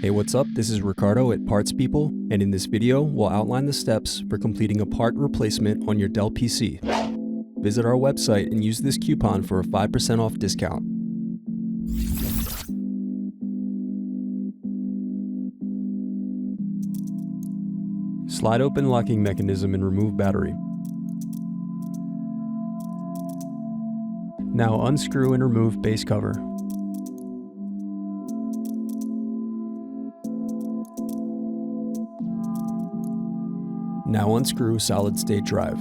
Hey, what's up? This is Ricardo at Parts People, and in this video, we'll outline the steps for completing a part replacement on your Dell PC. Visit our website and use this coupon for a 5% off discount. Slide open locking mechanism and remove battery. Now unscrew and remove base cover. Now unscrew solid-state drive.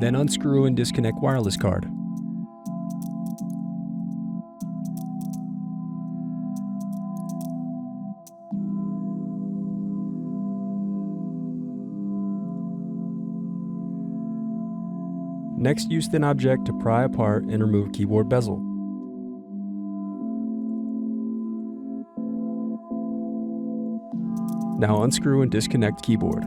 Then unscrew and disconnect wireless card. Next, use thin object to pry apart and remove keyboard bezel. Now unscrew and disconnect keyboard.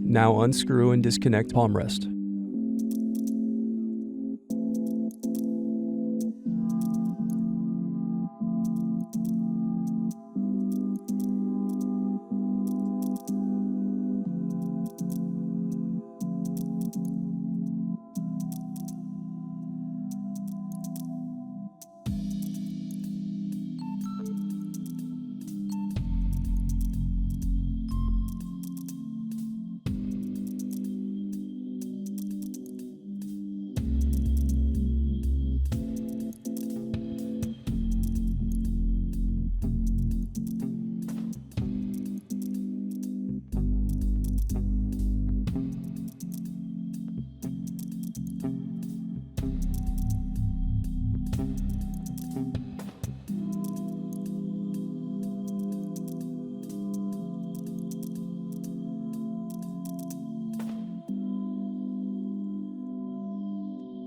Now unscrew and disconnect palmrest.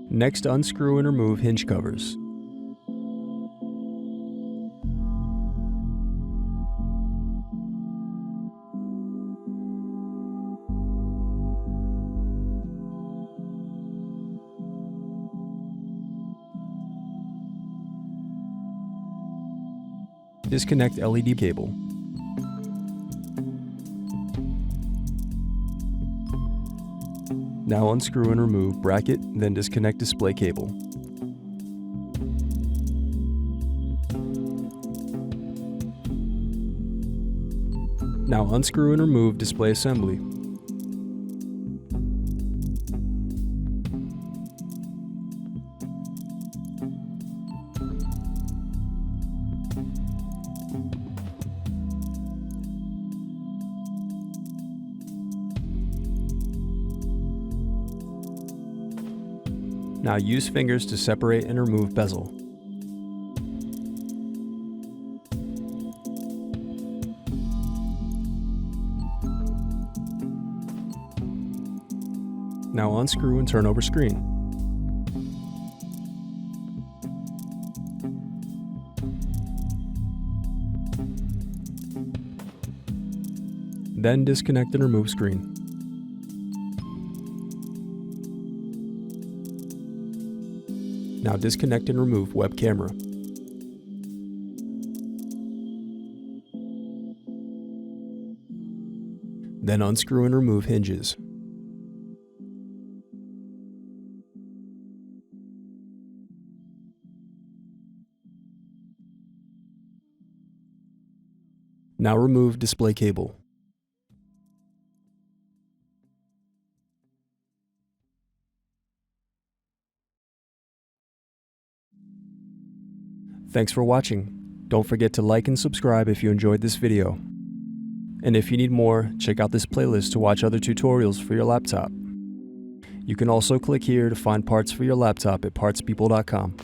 Next, unscrew and remove hinge covers. Disconnect LED cable. Now unscrew and remove bracket, then disconnect display cable. Now unscrew and remove display assembly. Now use fingers to separate and remove bezel. Now unscrew and turn over screen. Then disconnect and remove screen. Now disconnect and remove web camera. Then unscrew and remove hinges. Now remove display cable. Thanks for watching. Don't forget to like and subscribe if you enjoyed this video. And if you need more, check out this playlist to watch other tutorials for your laptop. You can also click here to find parts for your laptop at partspeople.com.